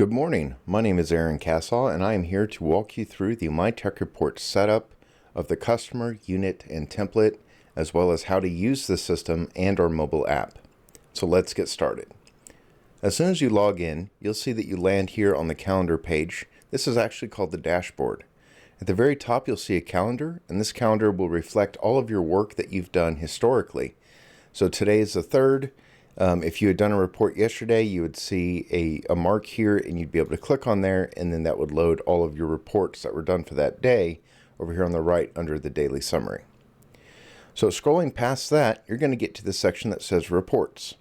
Good morning. My name is Aaron Cassaw, and I am here to walk you through the MyTech Report setup of the customer, unit, and template, as well as how to use the system and our mobile app. So let's get started. As soon as you log in, you'll see that you land here on the calendar page. This is actually called the dashboard. At the very top, you'll see a calendar, and this calendar will reflect all of your work that you've done historically. So today is the 3rd. If you had done a report yesterday, you would see a mark here, and you'd be able to click on there, and then that would load all of your reports that were done for that day over here on the right under the daily summary. So scrolling past that, you're going to get to the section that says reports.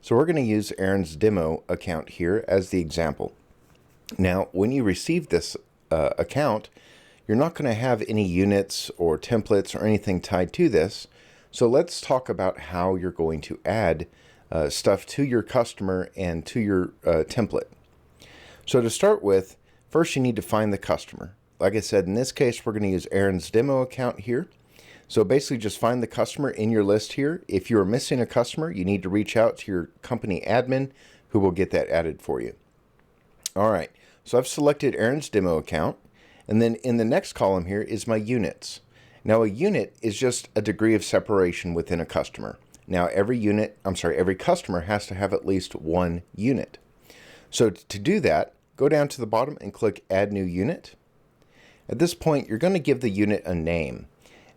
So we're going to use Aaron's demo account here as the example. Now, when you receive this account, you're not going to have any units or templates or anything tied to this. So let's talk about how you're going to add stuff to your customer and to your template. So to start with, first you need to find the customer. Like I said, in this case, we're going to use Aaron's demo account here. So basically just find the customer in your list here. If you are missing a customer, you need to reach out to your company admin who will get that added for you. All right, so I've selected Aaron's demo account, and then in the next column here is my units. Now a unit is just a degree of separation within a customer. Now every customer has to have at least one unit. So to do that, go down to the bottom and click Add New Unit. At this point, you're going to give the unit a name.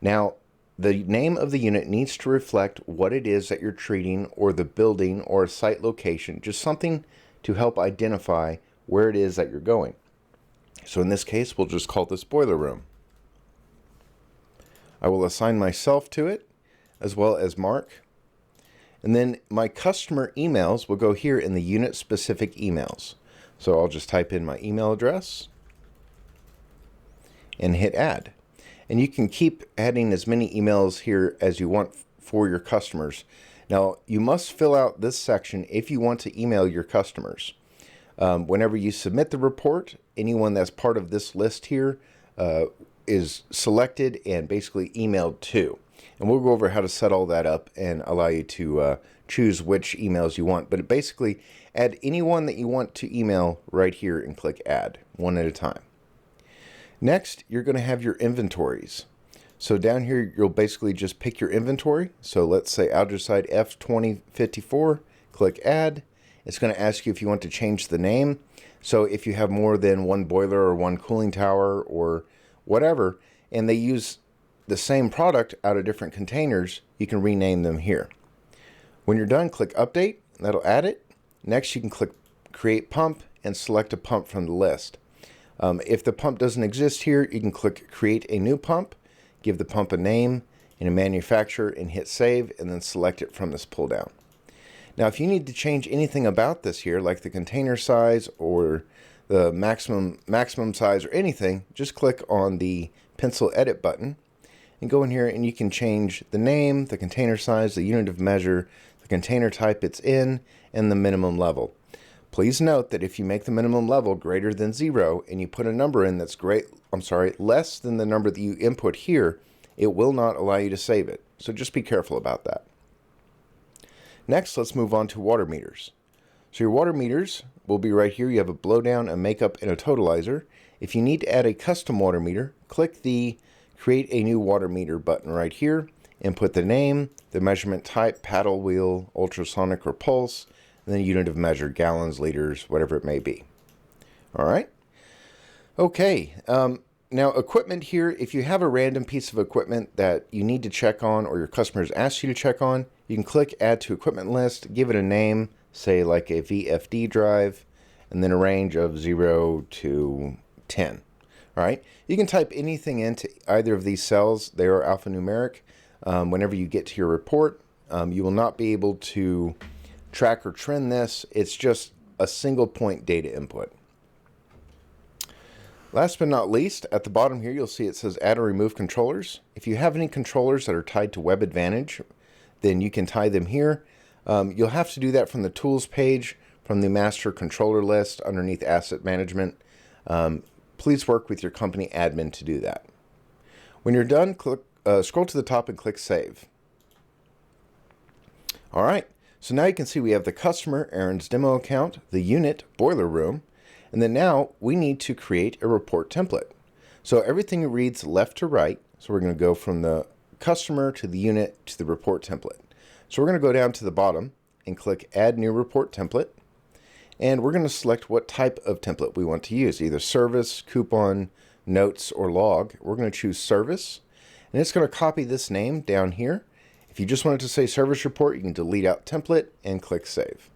Now, the name of the unit needs to reflect what it is that you're treating, or the building or site location, just something to help identify where it is that you're going. So in this case, we'll just call this boiler room. I will assign myself to it, as well as Mark. And then my customer emails will go here in the unit specific emails. So I'll just type in my email address and hit add. And you can keep adding as many emails here as you want for your customers. Now, you must fill out this section if you want to email your customers. Whenever you submit the report, anyone that's part of this list here is selected and basically emailed to. And we'll go over how to set all that up and allow you to choose which emails you want. But basically, add anyone that you want to email right here and click add, one at a time. Next, you're going to have your inventories. So down here, you'll basically just pick your inventory. So let's say Aldersyde F2054, click add. It's going to ask you if you want to change the name. So if you have more than one boiler or one cooling tower or whatever, and they use the same product out of different containers, you can rename them here. When you're done, click update, and that'll add it. Next, you can click create pump and select a pump from the list. If the pump doesn't exist here, you can click create a new pump, give the pump a name and a manufacturer, and hit save, and then select it from this pull down. Now, if you need to change anything about this here, like the container size or the maximum size or anything, just click on the pencil edit button and go in here, and you can change the name, the container size, the unit of measure, the container type it's in, and the minimum level. Please note that if you make the minimum level greater than 0 and you put a number in that's less than the number that you input here, it will not allow you to save it. So just be careful about that. Next, let's move on to water meters. So your water meters will be right here. You have a blowdown, a makeup, and a totalizer. If you need to add a custom water meter, click the Create a New Water Meter button right here, input the name, the measurement type, paddle wheel, ultrasonic or pulse, and then unit of measure, gallons, liters, whatever it may be. All right. Okay. Now equipment here, if you have a random piece of equipment that you need to check on or your customers ask you to check on, you can click add to equipment list, give it a name, say like a VFD drive, and then a range of 0 to 10. All right. You can type anything into either of these cells. They are alphanumeric. Whenever you get to your report, you will not be able to track or trend this. It's just a single point data input. Last but not least, at the bottom here, you'll see it says add or remove controllers. If you have any controllers that are tied to Web Advantage, then you can tie them here. You'll have to do that from the tools page, from the master controller list underneath asset management. Please work with your company admin to do that. When you're done, scroll to the top and click save. All right. So now you can see we have the customer, Aaron's demo account, the unit, boiler room, And then now we need to create a report template. So everything reads left to right. So we're going to go from the customer to the unit to the report template. So we're going to go down to the bottom and click Add New Report Template. And we're going to select what type of template we want to use, either service, coupon, notes, or log. We're going to choose service. And it's going to copy this name down here. If you just want it to say service report, you can delete out template and click Save.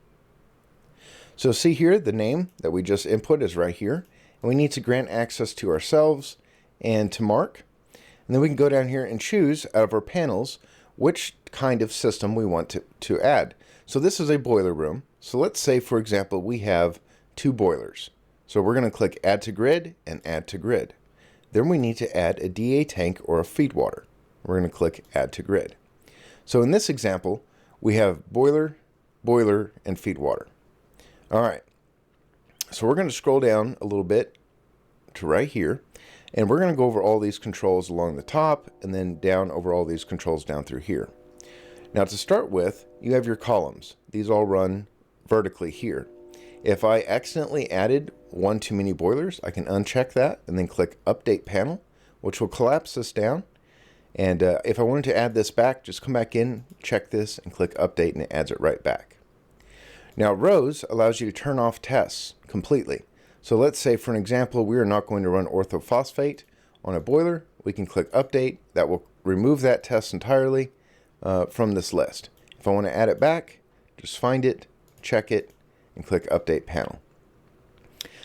So see here, the name that we just input is right here. And we need to grant access to ourselves and to Mark. And then we can go down here and choose out of our panels which kind of system we want to add. So this is a boiler room. So let's say, for example, we have 2 boilers. So we're going to click Add to Grid and Add to Grid. Then we need to add a DA tank or a feed water. We're going to click Add to Grid. So in this example, we have boiler, boiler, and feed water. All right. So we're going to scroll down a little bit to right here. And we're going to go over all these controls along the top and then down over all these controls down through here. Now to start with, you have your columns. These all run vertically here. If I accidentally added one too many boilers, I can uncheck that and then click Update Panel, which will collapse this down. And if I wanted to add this back, just come back in, check this, and click Update, and it adds it right back. Now rows allows you to turn off tests completely. So let's say, for an example, we are not going to run orthophosphate on a boiler. We can click Update. That will remove that test entirely from this list. If I want to add it back, just find it, check it, and click Update Panel.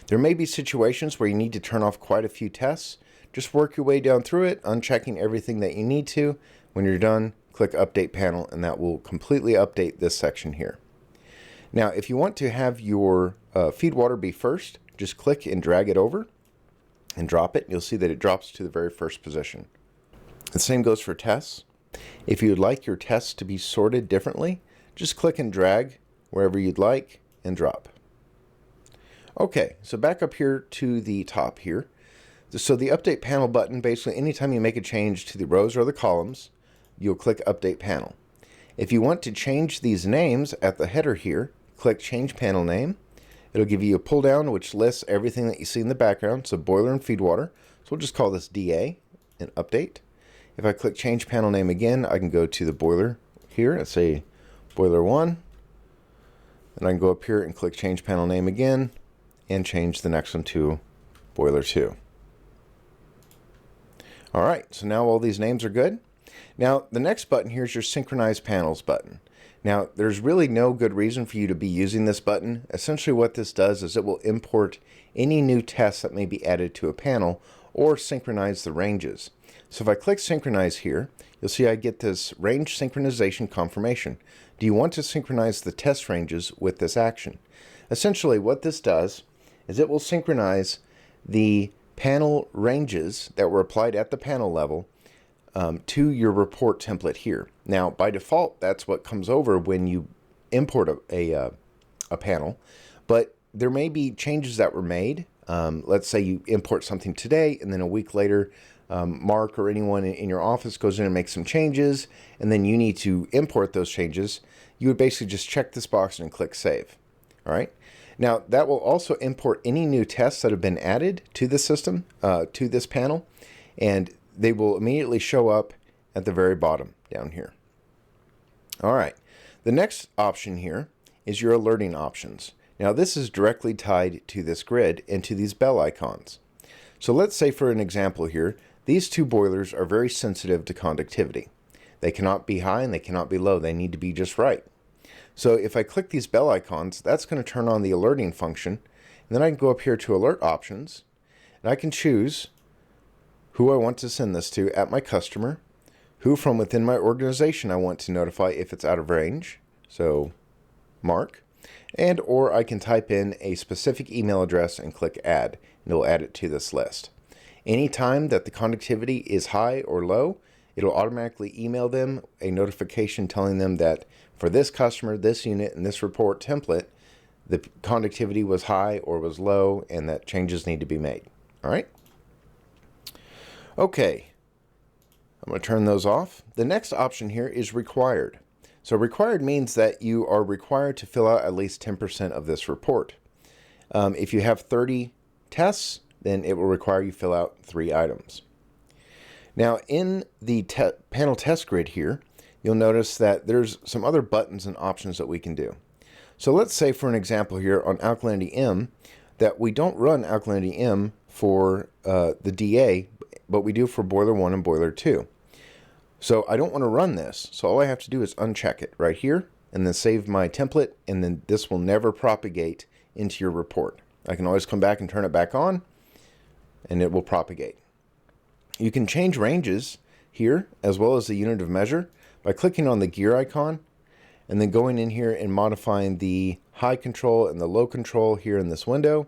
There may be situations where you need to turn off quite a few tests. Just work your way down through it, unchecking everything that you need to. When you're done, click Update Panel, and that will completely update this section here. Now, if you want to have your feed water be first, just click and drag it over and drop it. You'll see that it drops to the very first position. The same goes for tests. If you would like your tests to be sorted differently, just click and drag wherever you'd like and drop. Okay, so back up here to the top here. So the Update Panel button, basically anytime you make a change to the rows or the columns, you'll click Update Panel. If you want to change these names at the header here, click Change Panel Name. It'll give you a pull down which lists everything that you see in the background, so boiler and feed water. So we'll just call this DA and Update. If I click Change Panel Name again, I can go to the boiler here. Let's say Boiler 1. And I can go up here and click Change Panel Name again and change the next one to Boiler 2. All right, so now all these names are good. Now, the next button here is your Synchronize Panels button. Now, there's really no good reason for you to be using this button. Essentially what this does is it will import any new tests that may be added to a panel or synchronize the ranges. So if I click Synchronize here, you'll see I get this range synchronization confirmation. Do you want to synchronize the test ranges with this action? Essentially what this does is it will synchronize the panel ranges that were applied at the panel level to your report template here. Now, by default, that's what comes over when you import a panel, but there may be changes that were made. Let's say you import something today, and then a week later, Mark or anyone in your office goes in and makes some changes, and then you need to import those changes. You would basically just check this box and click Save. All right. Now, that will also import any new tests that have been added to the system, to this panel, and they will immediately show up at the very bottom down here. All right, the next option here is your alerting options. Now this is directly tied to this grid and to these bell icons. So let's say for an example here, these 2 boilers are very sensitive to conductivity. They cannot be high and they cannot be low. They need to be just right. So if I click these bell icons, that's going to turn on the alerting function. And then I can go up here to alert options and I can choose who I want to send this to at my customer, who from within my organization I want to notify if it's out of range, so Mark, and or I can type in a specific email address and click Add, and it'll add it to this list. Anytime that the conductivity is high or low, it'll automatically email them a notification telling them that for this customer, this unit, and this report template, the conductivity was high or was low, and that changes need to be made. All right? Okay, I'm going to turn those off. The next option here is required. So required means that you are required to fill out at least 10% of this report. If you have 30 tests, then it will require you fill out 3 items. Now, in the panel test grid here, you'll notice that there's some other buttons and options that we can do. So let's say, for an example here on alkalinity M, that we don't run alkalinity M for the DA, but we do for boiler 1 and boiler 2. So I don't want to run this, so all I have to do is uncheck it right here, and then save my template, and then this will never propagate into your report. I can always come back and turn it back on, and it will propagate. You can change ranges here, as well as the unit of measure, by clicking on the gear icon, and then going in here and modifying the high control and the low control here in this window,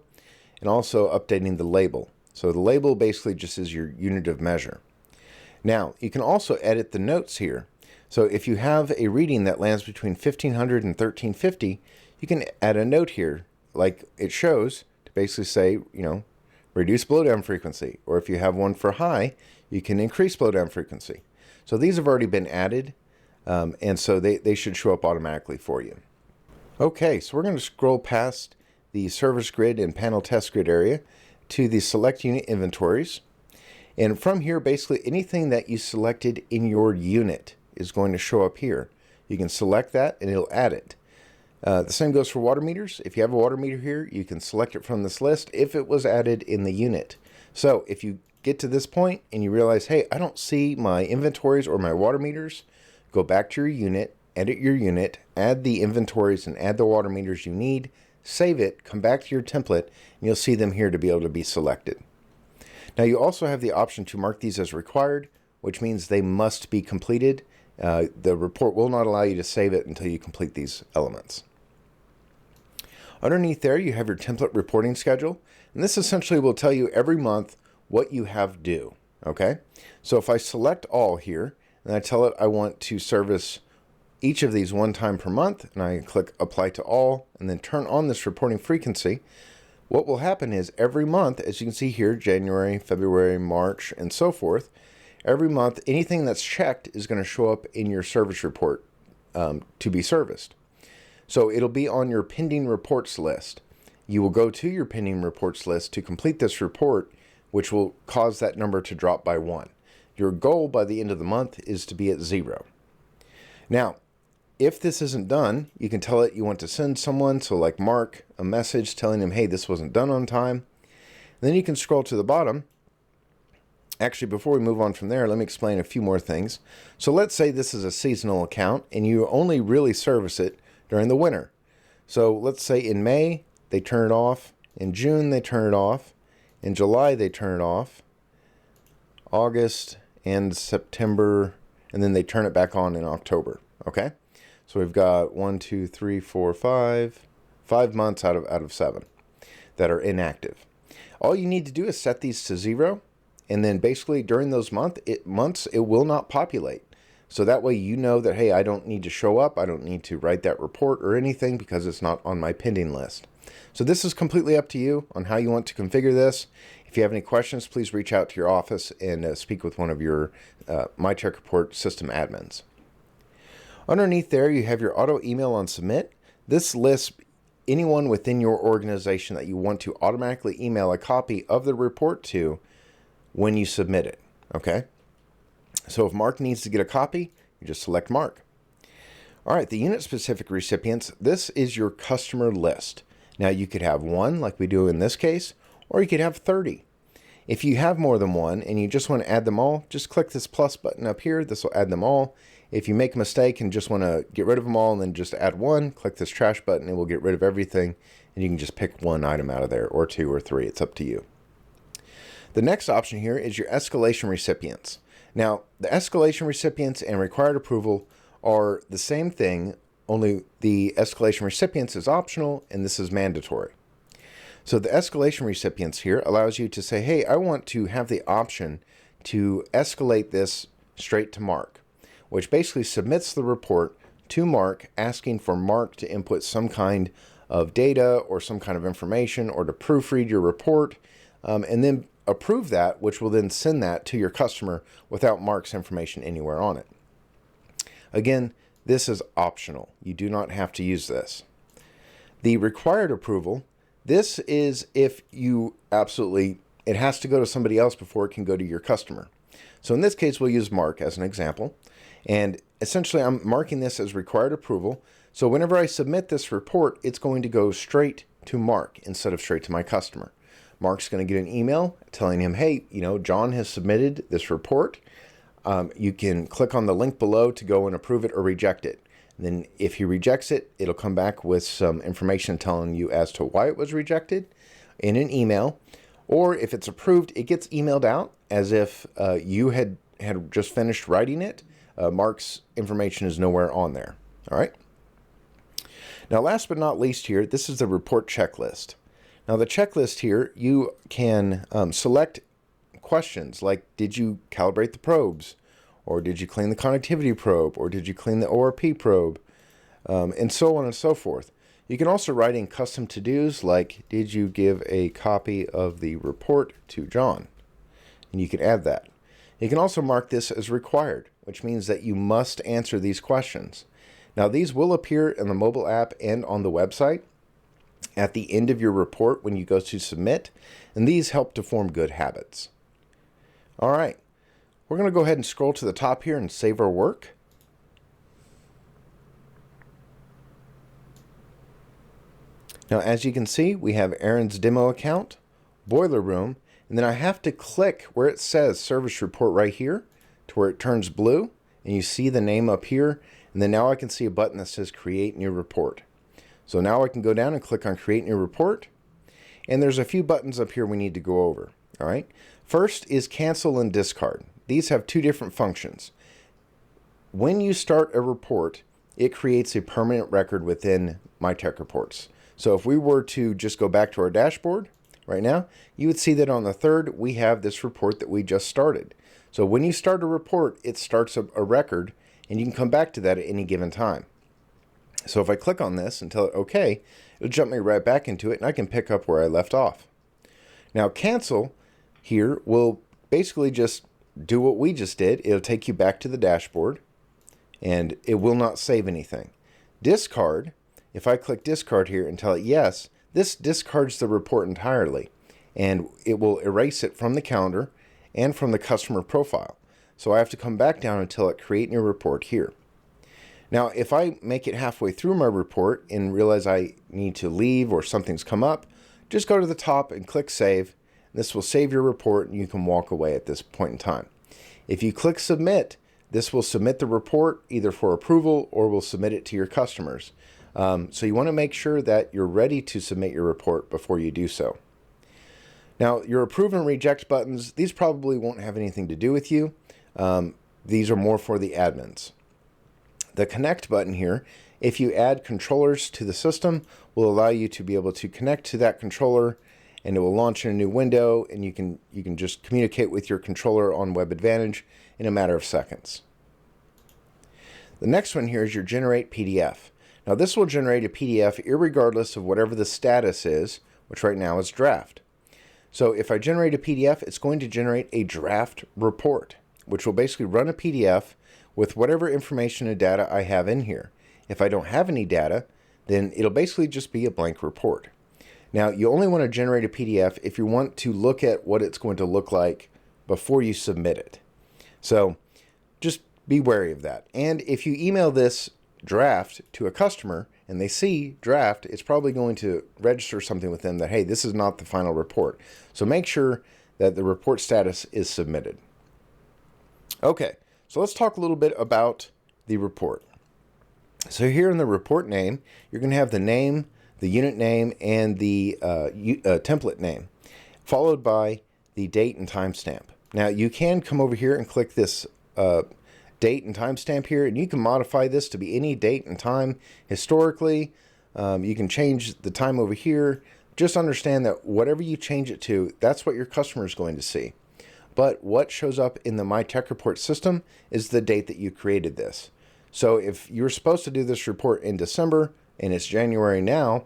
and also updating the label. So the label basically just is your unit of measure. Now, you can also edit the notes here. So if you have a reading that lands between 1500 and 1350, you can add a note here, like it shows, to basically say, you know, reduce blowdown frequency. Or if you have one for high, you can increase blowdown frequency. So these have already been added, and so they should show up automatically for you. Okay, so we're going to scroll past the service grid and panel test grid area to the select unit inventories. And from here, basically anything that you selected in your unit is going to show up here. You can select that and it'll add it. The same goes for water meters. If you have a water meter here, you can select it from this list if it was added in the unit. So if you get to this point and you realize, hey, I don't see my inventories or my water meters, go back to your unit, edit your unit, add the inventories and add the water meters you need, save it, come back to your template, and you'll see them here to be able to be selected. Now you also have the option to mark these as required, which means they must be completed. The report will not allow you to save it until you complete these elements. Underneath there, you have your template reporting schedule, and this essentially will tell you every month what you have due. Okay, so if I select all here, and I tell it I want to service each of these one time per month, and I click apply to all, and then turn on this reporting frequency, what will happen is every month, as you can see here, January, February, March, and so forth, every month, anything that's checked is going to show up in your service report to be serviced. So it'll be on your pending reports list. You will go to your pending reports list to complete this report, which will cause that number to drop by 1. Your goal by the end of the month is to be at 0. Now, if this isn't done, you can tell it you want to send someone, so like Mark, a message telling him, hey, this wasn't done on time. And then you can scroll to the bottom. Actually, before we move on from there, let me explain a few more things. So let's say this is a seasonal account and you only really service it during the winter. So let's say in May, they turn it off. In June, they turn it off. In July, they turn it off. August and September, and then they turn it back on in October. Okay? So we've got 1, 2, 3, 4, 5 months out of 7 that are inactive. All you need to do is set these to 0, and then basically during those months it will not populate. So that way you know that, hey, I don't need to show up, I don't need to write that report or anything because it's not on my pending list. So this is completely up to you on how you want to configure this. If you have any questions, please reach out to your office and speak with one of your MyTech Report system admins. Underneath there, you have your auto email on submit. This lists anyone within your organization that you want to automatically email a copy of the report to when you submit it. Okay? So if Mark needs to get a copy, you just select Mark. All right, the unit-specific recipients, this is your customer list. Now you could have 1, like we do in this case, or you could have 30. If you have more than 1 and you just want to add them all, just click this plus button up here. This will add them all. If you make a mistake and just want to get rid of them all and then just add 1, click this trash button. It will get rid of everything, and you can just pick 1 item out of there, or 2 or 3. It's up to you. The next option here is your escalation recipients. Now, the escalation recipients and required approval are the same thing, only the escalation recipients is optional and this is mandatory. So the escalation recipients here allows you to say, hey, I want to have the option to escalate this straight to Mark, which basically submits the report to Mark, asking for Mark to input some kind of data or some kind of information or to proofread your report, and then approve that, which will then send that to your customer without Mark's information anywhere on it. Again, this is optional. You do not have to use this. The required approval, This is if you absolutely, it has to go to somebody else before it can go to your customer. So in this case, we'll use Mark as an example. And essentially, I'm marking this as required approval. So whenever I submit this report, it's going to go straight to Mark instead of straight to my customer. Mark's going to get an email telling him, hey, John has submitted this report. You can click on the link below to go and approve it or reject it. And then if he rejects it, it'll come back with some information telling you as to why it was rejected in an email. Or if it's approved, it gets emailed out as if you had just finished writing it. Mark's information is nowhere on there. All right. Now, last but not least here, this is the report checklist. Now, the checklist here, you can select questions like, did you calibrate the probes? Or did you clean the connectivity probe? Or did you clean the ORP probe? And so on and so forth. You can also write in custom to-dos like, did you give a copy of the report to John? And you can add that. You can also mark this as required, which means that you must answer these questions. Now, these will appear in the mobile app and on the website at the end of your report when you go to submit, and these help to form good habits. All right, we're going to go ahead and scroll to the top here and save our work. Now, as you can see, we have Aaron's demo account, boiler room, and then I have to click where it says service report right here to where it turns blue, and you see the name up here, and then now I can see a button that says create new report. So now I can go down and click on create new report, and there's a few buttons up here we need to go over. All right. First is cancel and discard. These have two different functions. When you start a report, it creates a permanent record within My Tech Reports. So if we were to just go back to our dashboard right now, you would see that on the 3rd, we have this report that we just started. So when you start a report, it starts a record, and you can come back to that at any given time. So if I click on this and tell it OK, it'll jump me right back into it, and I can pick up where I left off. Now, cancel here will basically just do what we just did. It'll take you back to the dashboard, and it will not save anything. Discard, if I click discard here and tell it yes, this discards the report entirely, and it will erase it from the calendar and from the customer profile. So I have to come back down and tell it create new report here. Now, if I make it halfway through my report and realize I need to leave or something's come up, just go to the top and click save. This will save your report, and you can walk away at this point in time. If you click submit, this will submit the report either for approval or will submit it to your customers. So you want to make sure that you're ready to submit your report before you do so. Now, your approve and reject buttons, these probably won't have anything to do with you. These are more for the admins. The connect button here, if you add controllers to the system, will allow you to be able to connect to that controller, and it will launch in a new window, and you can just communicate with your controller on Web Advantage in a matter of seconds. The next one here is your generate PDF. Now, this will generate a PDF irregardless of whatever the status is, which right now is draft. So if I generate a PDF, it's going to generate a draft report, which will basically run a PDF with whatever information and data I have in here. If I don't have any data, then it'll basically just be a blank report. Now, you only want to generate a PDF if you want to look at what it's going to look like before you submit it. So just be wary of that. And if you email this draft to a customer and they see draft, it's probably going to register something with them that, hey, this is not the final report. So make sure that the report status is submitted. Okay, so let's talk a little bit about the report. So here in the report name, you're going to have the name, the unit name, and the template name, followed by the date and timestamp. Now, you can come over here and click this date and timestamp here, and you can modify this to be any date and time historically. You can change the time over here. Just understand that whatever you change it to, that's what your customer is going to see. But what shows up in the My Tech Report system is the date that you created this. So if you're supposed to do this report in December and it's January now,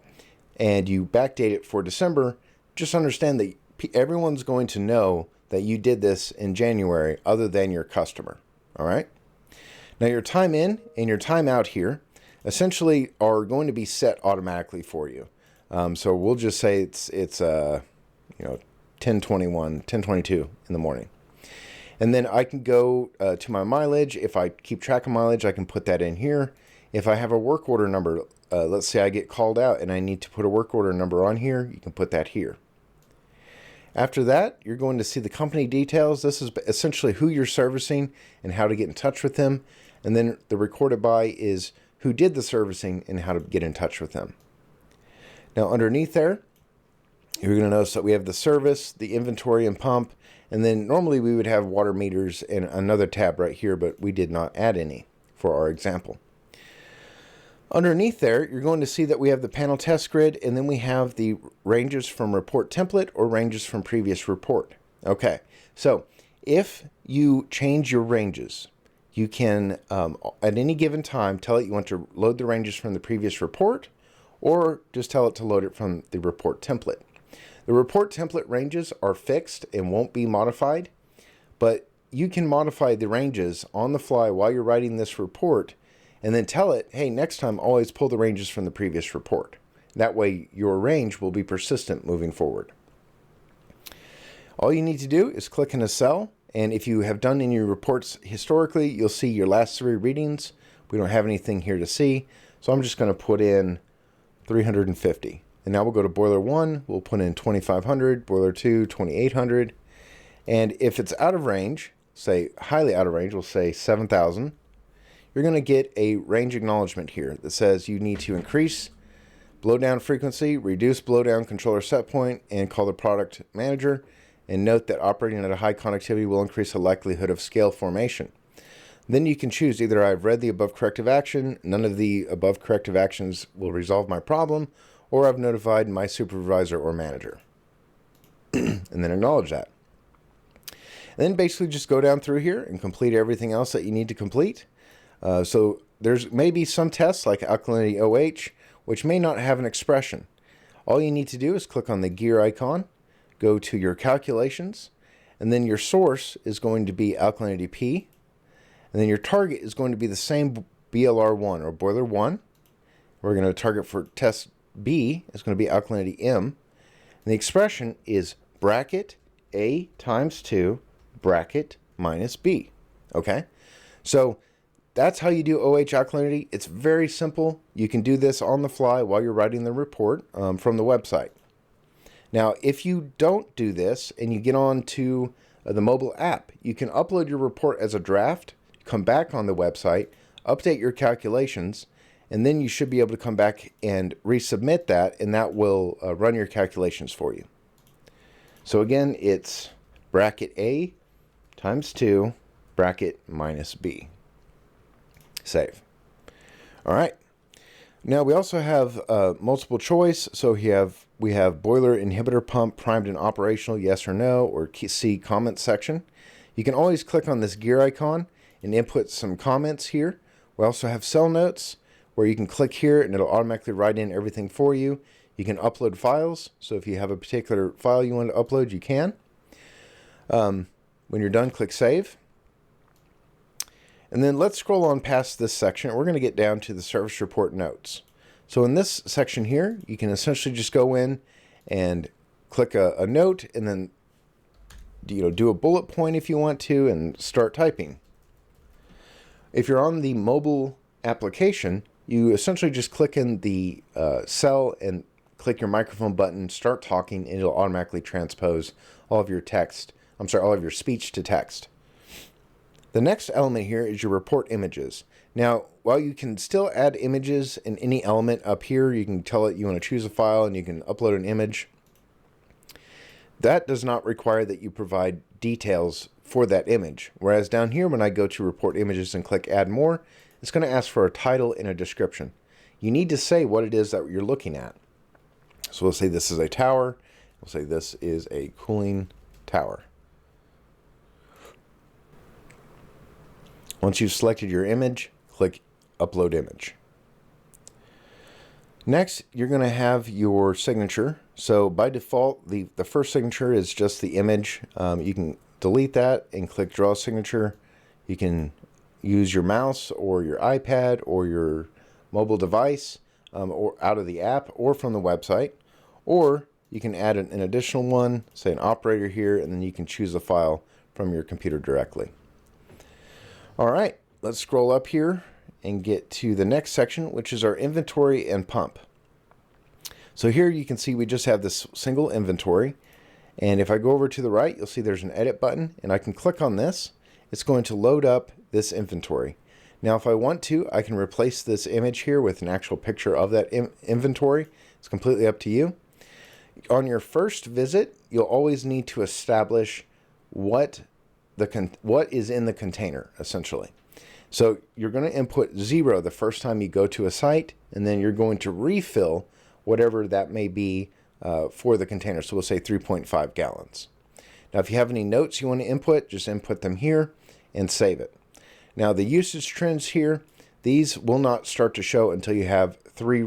and you backdate it for December, just understand that everyone's going to know that you did this in January other than your customer. All right. Now, your time in and your time out here essentially are going to be set automatically for you. So we'll just say it's 10:21, 10:22 in the morning. And then I can go to my mileage. If I keep track of mileage, I can put that in here. If I have a work order number, let's say I get called out and I need to put a work order number on here, you can put that here. After that, you're going to see the company details. This is essentially who you're servicing and how to get in touch with them. And then the recorded by is who did the servicing and how to get in touch with them. Now underneath there, you're going to notice that we have the service, the inventory and pump, and then normally we would have water meters and another tab right here, but we did not add any for our example. Underneath there, you're going to see that we have the panel test grid, and then we have the ranges from report template or ranges from previous report. Okay, so if you change your ranges, you can, at any given time, tell it you want to load the ranges from the previous report, or just tell it to load it from the report template. The report template ranges are fixed and won't be modified, but you can modify the ranges on the fly while you're writing this report, and then tell it, hey, next time always pull the ranges from the previous report. That way your range will be persistent moving forward. All you need to do is click in a cell, and if you have done any reports historically, you'll see your last 3 readings. We don't have anything here to see, so I'm just going to put in 350. And now we'll go to boiler 1, we'll put in 2500, boiler 2, 2800. And if it's out of range, say highly out of range, we'll say 7000. You're going to get a range acknowledgement here that says you need to increase blowdown frequency, reduce blowdown controller set point, and call the product manager. And note that operating at a high connectivity will increase the likelihood of scale formation. Then you can choose either I've read the above corrective action, none of the above corrective actions will resolve my problem, or I've notified my supervisor or manager. And then acknowledge that. And then basically just go down through here and complete everything else that you need to complete. So there's maybe some tests like alkalinity OH, which may not have an expression. All you need to do is click on the gear icon, go to your calculations, and then your source is going to be alkalinity P, and then your target is going to be the same BLR1 or boiler 1. We're going to target for test B is going to be alkalinity M, and the expression is bracket A times 2 bracket minus B. Okay, so that's how you do OH alkalinity. It's very simple. You can do this on the fly while you're writing the report from the website. Now, if you don't do this and you get on to the mobile app, you can upload your report as a draft, come back on the website, update your calculations, and then you should be able to come back and resubmit that, and that will run your calculations for you. So again, it's bracket A times 2 bracket minus B. Save. All right. Now we also have multiple choice. So we have boiler inhibitor pump primed and operational, yes or no, or see comment section. You can always click on this gear icon and input some comments here. We also have cell notes where you can click here and it'll automatically write in everything for you. You can upload files. So if you have a particular file you want to upload, you can. When you're done, click save. And then let's scroll on past this section. We're going to get down to the service report notes. So in this section here, you can essentially just go in and click a note and then do a bullet point if you want to and start typing. If you're on the mobile application, you essentially just click in the cell and click your microphone button, start talking, and it'll automatically transpose all of your all of your speech to text. The next element here is your report images. Now, while you can still add images in any element up here, you can tell it you want to choose a file and you can upload an image. That does not require that you provide details for that image. Whereas down here, when I go to report images and click add more, it's going to ask for a title and a description. You need to say what it is that you're looking at. So we'll say this is a tower. We'll say this is a cooling tower. Once you've selected your image, click Upload Image. Next, you're going to have your signature. So by default, the first signature is just the image. You can delete that and click Draw Signature. You can use your mouse or your iPad or your mobile device or out of the app or from the website. or you can add an additional one, say an operator here, and then you can choose a file from your computer directly. All right, let's scroll up here and get to the next section, which is our inventory and pump. So here you can see we just have this single inventory. And if I go over to the right, you'll see there's an edit button, and I can click on this. It's going to load up this inventory. Now, if I want to, I can replace this image here with an actual picture of that inventory. It's completely up to you. On your first visit, you'll always need to establish what is in the container, essentially. So you're going to input 0 the first time you go to a site, and then you're going to refill whatever that may be for the container. So we'll say 3.5 gallons. Now, if you have any notes you want to input, just input them here and save it. Now, the usage trends here, these will not start to show until you have 3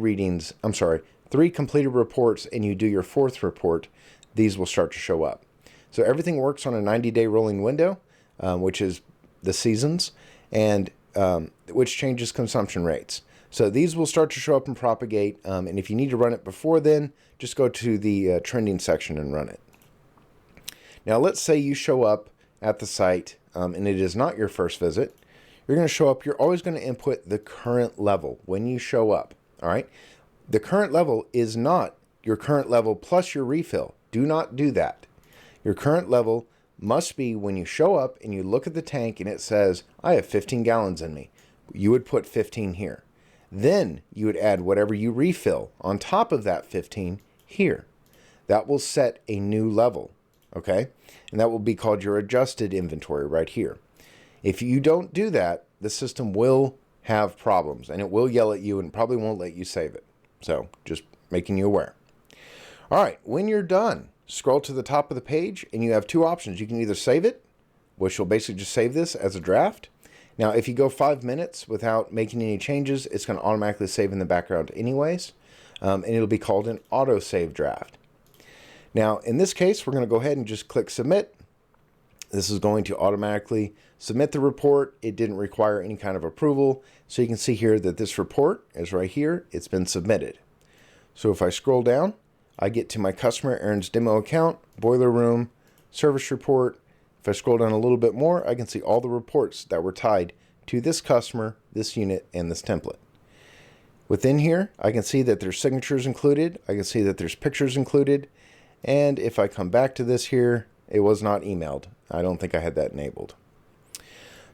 completed reports and you do your 4th report. These will start to show up. So everything works on a 90-day rolling window, which is the seasons, and which changes consumption rates. So these will start to show up and propagate, and if you need to run it before then, just go to the trending section and run it. Now, let's say you show up at the site, and it is not your first visit. You're going to show up. You're always going to input the current level when you show up. All right. The current level is not your current level plus your refill. Do not do that. Your current level must be when you show up and you look at the tank and it says, I have 15 gallons in me. You would put 15 here. Then you would add whatever you refill on top of that 15 here. That will set a new level. Okay. And that will be called your adjusted inventory right here. If you don't do that, the system will have problems and it will yell at you and probably won't let you save it. So just making you aware. All right, when you're done, scroll to the top of the page and you have 2 options. You can either save it, which will basically just save this as a draft. Now, if you go 5 minutes without making any changes, it's going to automatically save in the background anyways, and it'll be called an auto-save draft. Now, in this case, we're going to go ahead and just click Submit. This is going to automatically submit the report. It didn't require any kind of approval. So you can see here that this report is right here. It's been submitted. So if I scroll down, I get to my customer Aaron's demo account, boiler room, service report. If I scroll down a little bit more, I can see all the reports that were tied to this customer, this unit, and this template. Within here, I can see that there's signatures included. I can see that there's pictures included. And if I come back to this here, it was not emailed. I don't think I had that enabled.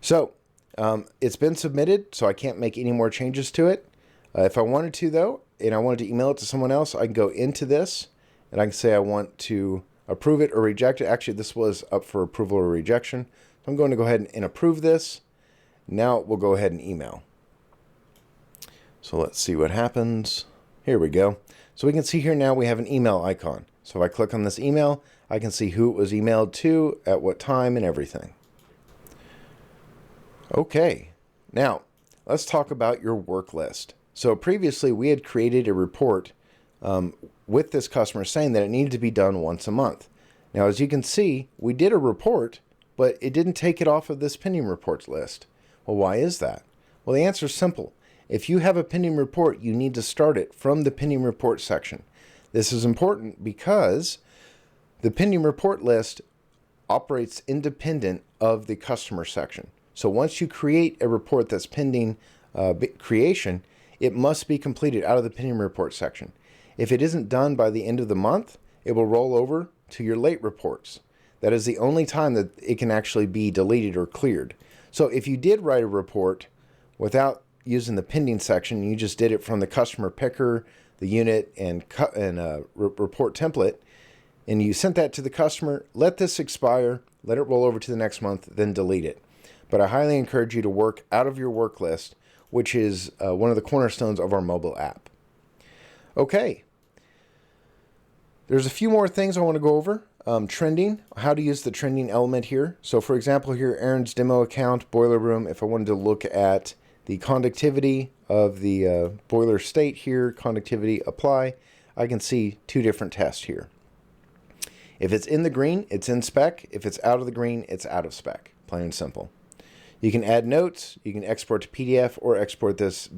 So it's been submitted, so I can't make any more changes to it. If I wanted to, though, and I wanted to email it to someone else, I can go into this, and I can say I want to approve it or reject it. Actually, this was up for approval or rejection. So I'm going to go ahead and approve this. Now we'll go ahead and email. So let's see what happens. Here we go. So we can see here now we have an email icon. So if I click on this email, I can see who it was emailed to, at what time, and everything. Okay, now let's talk about your work list. So previously we had created a report with this customer saying that it needed to be done once a month. Now, as you can see, we did a report, but it didn't take it off of this pending reports list. Well, why is that? Well, the answer is simple. If you have a pending report, you need to start it from the pending report section. This is important because the pending report list operates independent of the customer section. So once you create a report that's pending creation, it must be completed out of the pending report section. If it isn't done by the end of the month, it will roll over to your late reports. That is the only time that it can actually be deleted or cleared. So if you did write a report without using the pending section, you just did it from the customer picker, the unit, and report template, and you sent that to the customer, let this expire, let it roll over to the next month, then delete it. But I highly encourage you to work out of your work list, which is one of the cornerstones of our mobile app. Okay. There's a few more things I want to go over. Trending, how to use the trending element here. So for example, here, Aaron's demo account, boiler room, if I wanted to look at the conductivity of the boiler state here, conductivity apply, I can see 2 different tests here. If it's in the green, it's in spec. If it's out of the green, it's out of spec. Plain and simple. You can add notes, you can export to PDF, or export this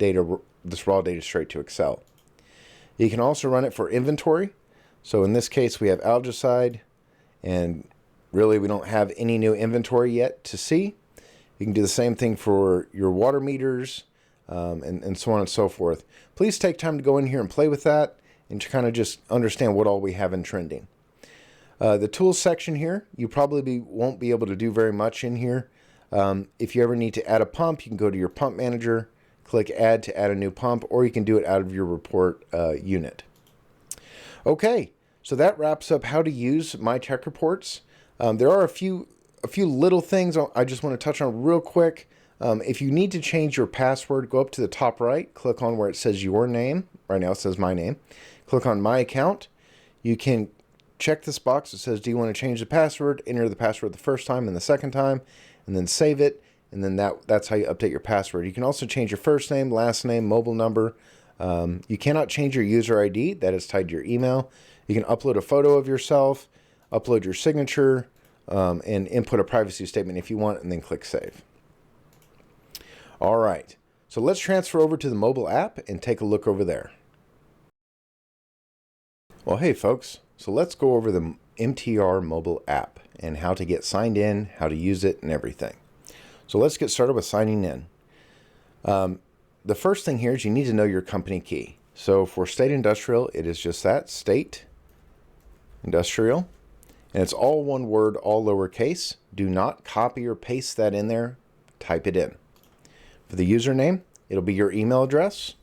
raw data straight to Excel. You can also run it for inventory. So in this case, we have algicide, and really we don't have any new inventory yet to see. You can do the same thing for your water meters, and so on and so forth. Please take time to go in here and play with that and to kind of just understand what all we have in trending. The tools section here, you probably won't be able to do very much in here. If you ever need to add a pump, you can go to your pump manager, click add to add a new pump, or you can do it out of your report unit. Okay, so that wraps up how to use My Tech Reports. There are a few little things I just want to touch on real quick. If you need to change your password, go up to the top right, click on where it says your name. Right now it says my name. Click on My Account. You can check this box that says, do you want to change the password? Enter the password the first time and the second time, and then save it. And then that's how you update your password. You can also change your first name, last name, mobile number. You cannot change your user ID. That is tied to your email. You can upload a photo of yourself, upload your signature, and input a privacy statement if you want, and then click Save. All right, so let's transfer over to the mobile app and take a look over there. Well, hey folks, so let's go over the MTR mobile app and how to get signed in, how to use it, and everything. So let's get started with signing in. The first thing here is you need to know your company key. So for State Industrial, it is just that, State Industrial. And it's all one word, all lowercase. Do not copy or paste that in there. Type it in. For the username, it'll be your email address.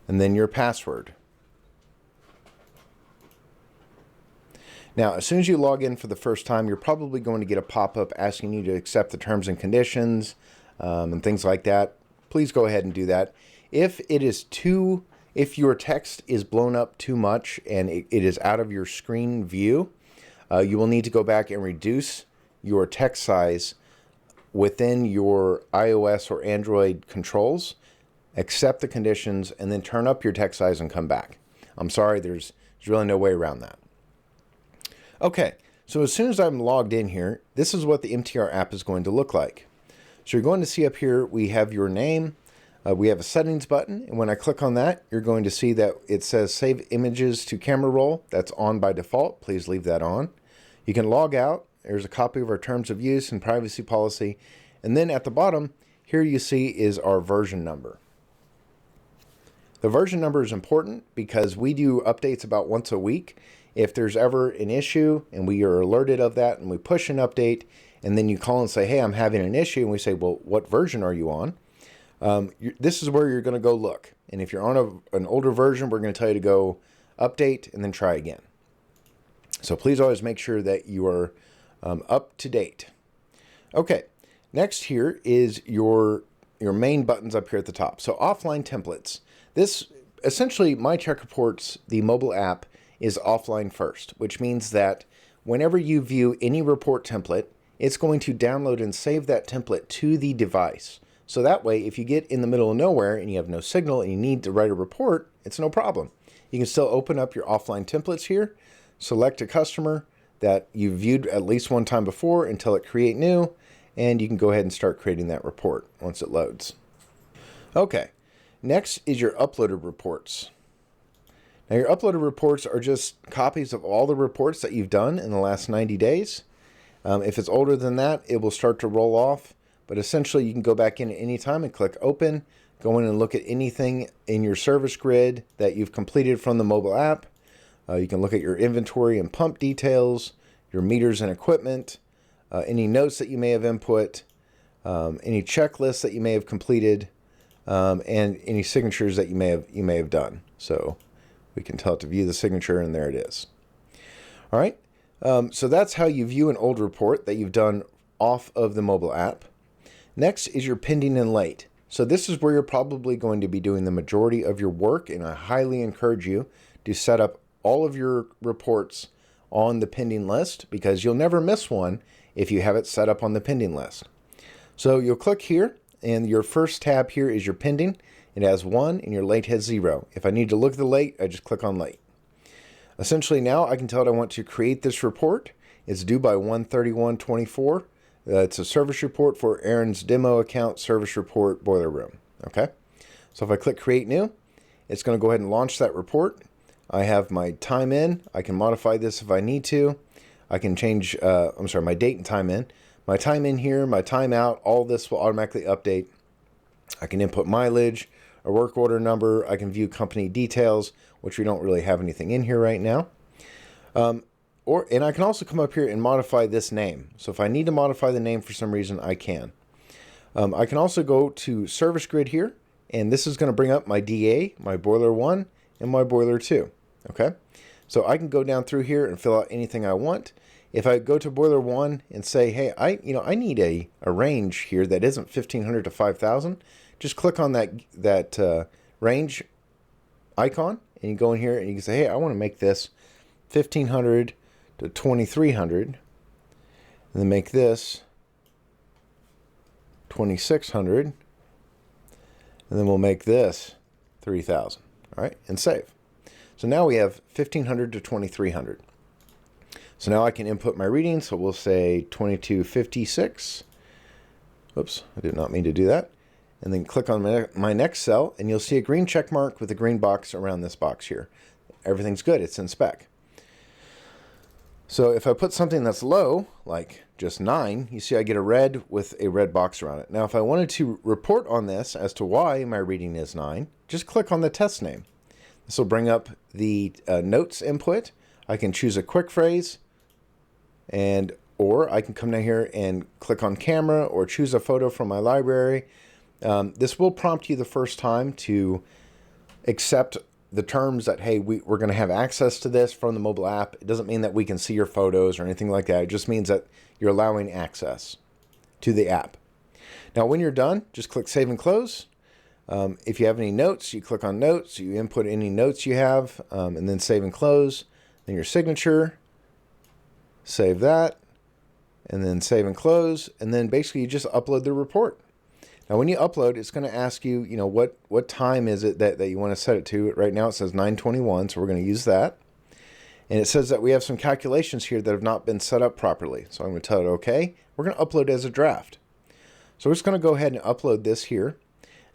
And then your password. Now, as soon as you log in for the first time, you're probably going to get a pop-up asking you to accept the terms and conditions and things like that. Please go ahead and do that. If your text is blown up too much and it is out of your screen view, you will need to go back and reduce your text size within your iOS or Android controls, accept the conditions, and then turn up your text size and come back. I'm sorry, there's really no way around that. Okay, so as soon as I'm logged in here, this is what the MTR app is going to look like. So you're going to see up here, we have your name, we have a settings button, and when I click on that, you're going to see that it says save images to camera roll. That's on by default. Please leave that on. You can log out. There's a copy of our terms of use and privacy policy. And then at the bottom, here you see is our version number. The version number is important because we do updates about once a week. If there's ever an issue and we are alerted of that and we push an update and then you call and say, hey, I'm having an issue, and we say, well, what version are you on? This is where you're going to go look. And if you're on an older version, we're going to tell you to go update and then try again. So please always make sure that you are up to date. Okay, next here is your main buttons up here at the top. So offline templates. This essentially, My Tech Reports, the mobile app, is offline first, which means that whenever you view any report template, it's going to download and save that template to the device. So that way, if you get in the middle of nowhere and you have no signal and you need to write a report, it's no problem. You can still open up your offline templates here, select a customer that you viewed at least one time before and tell it create new, and you can go ahead and start creating that report once it loads. Okay, next is your uploaded reports. Now your uploaded reports are just copies of all the reports that you've done in the last 90 days. If it's older than that, it will start to roll off, but essentially you can go back in at any time and click open, go in and look at anything in your service grid that you've completed from the mobile app. You can look at your inventory and pump details, your meters and equipment, any notes that you may have input, any checklists that you may have completed, and any signatures that you may have done. So we can tell it to view the signature, and there it is. All right. So that's how you view an old report that you've done off of the mobile app. Next is your pending and late. So this is where you're probably going to be doing the majority of your work, and I highly encourage you to set up all of your reports on the pending list, because you'll never miss one if you have it set up on the pending list. So you'll click here, and your first tab here is your pending. It has 1 and your late has 0. If I need to look at the late, I just click on late. Essentially now I can tell it I want to create this report. It's due by 1/31/24. It's a service report for Aaron's demo account service report boiler room. Okay, so if I click create new, it's going to go ahead and launch that report. I have my time in. I can modify this if I need to. I can change, my date and time in. My time in here, my time out, all this will automatically update. I can input mileage, a work order number. I can view company details, which we don't really have anything in here right now. And I can also come up here and modify this name. So if I need to modify the name for some reason, I can. I can also go to service grid here, and this is going to bring up my DA, my boiler 1, and my boiler 2. Okay, so I can go down through here and fill out anything I want. If I go to boiler 1 and say, hey, I need a range here that isn't 1500 to 5000, just click on that range icon, and you go in here and you can say, hey, I want to make this 1500 to 2300, and then make this 2600, and then we'll make this 3000. All right, and save. So now we have 1500 to 2300. So now I can input my reading. So we'll say 2256. Oops, I did not mean to do that. And then click on my next cell, and you'll see a green check mark with a green box around this box here. Everything's good. It's in spec. So if I put something that's low, like just 9, you see I get a red with a red box around it. Now, if I wanted to report on this as to why my reading is 9, just click on the test name. This will bring up the notes input. I can choose a quick phrase, or I can come down here and click on camera or choose a photo from my library. This will prompt you the first time to accept the terms that, hey, we're going to have access to this from the mobile app. It doesn't mean that we can see your photos or anything like that. It just means that you're allowing access to the app. Now, when you're done, just click Save and Close. If you have any notes, you click on Notes. You input any notes you have, and then Save and Close. Then your signature, save that, and then Save and Close. And then basically you just upload the report. Now, when you upload, it's going to ask you, what time is it that you want to set it to. Right now it says 9:21, so we're going to use that. And it says that we have some calculations here that have not been set up properly. So I'm going to tell it OK. We're going to upload as a draft. So we're just going to go ahead and upload this here.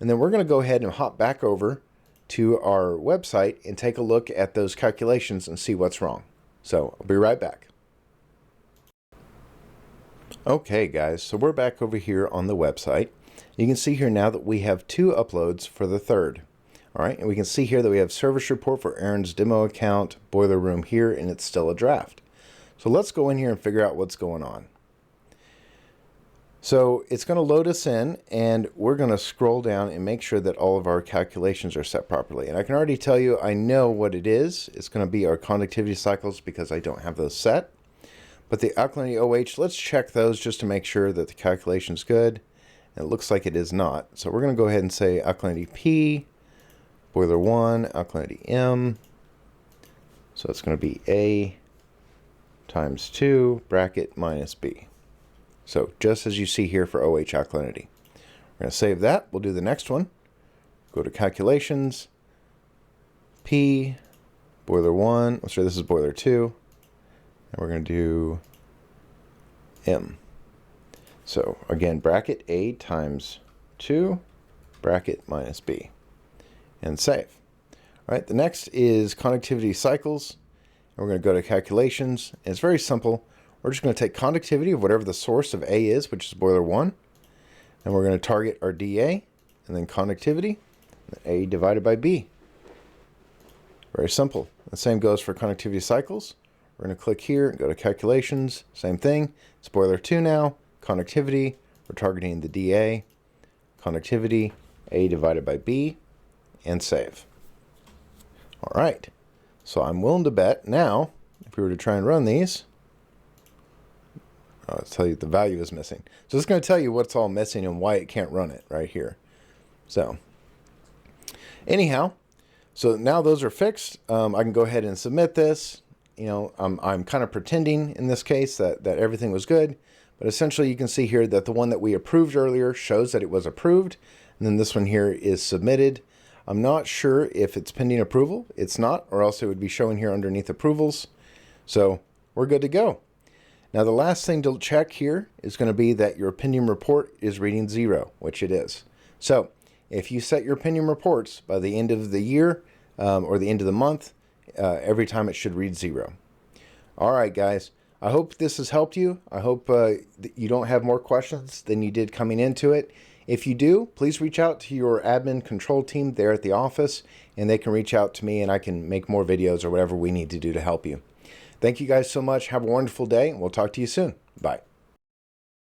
And then we're going to go ahead and hop back over to our website and take a look at those calculations and see what's wrong. So I'll be right back. Okay, guys, so we're back over here on the website. You can see here now that we have 2 uploads for the 3rd. All right, and we can see here that we have service report for Aaron's demo account, boiler room here, and it's still a draft. So let's go in here and figure out what's going on. So it's going to load us in, and we're going to scroll down and make sure that all of our calculations are set properly. And I can already tell you I know what it is. It's going to be our conductivity cycles because I don't have those set. But the alkalinity OH, let's check those just to make sure that the calculation's good. And it looks like it is not. So we're going to go ahead and say alkalinity P, boiler 1, alkalinity M. So it's going to be A times 2 bracket minus B. So just as you see here for OH alkalinity. We're going to save that. We'll do the next one. Go to calculations, P, boiler 1. Oh, sorry, this is boiler 2. And we're going to do M. So again, bracket A times 2, bracket minus B. And save. All right, the next is conductivity cycles. And we're going to go to calculations. And it's very simple. We're just going to take conductivity of whatever the source of A is, which is boiler 1. And we're going to target our DA, and then conductivity, A divided by B. Very simple. The same goes for conductivity cycles. We're going to click here and go to calculations. Same thing. It's boiler 2 now. Conductivity. We're targeting the DA. Conductivity, A divided by B. And save. All right. So I'm willing to bet now, if we were to try and run these, I'll tell you the value is missing. So it's going to tell you what's all missing and why it can't run it right here. So anyhow, so now those are fixed. I can go ahead and submit this. I'm kind of pretending in this case that everything was good. But essentially you can see here that the one that we approved earlier shows that it was approved. And then this one here is submitted. I'm not sure if it's pending approval. It's not, or else it would be showing here underneath approvals. So we're good to go. Now the last thing to check here is going to be that your pending report is reading 0, which it is. So if you set your pending reports by the end of the year or the end of the month, every time it should read 0. All right, guys. I hope this has helped you. I hope that you don't have more questions than you did coming into it. If you do, please reach out to your admin control team there at the office, and they can reach out to me, and I can make more videos or whatever we need to do to help you. Thank you guys so much. Have a wonderful day, and we'll talk to you soon. Bye.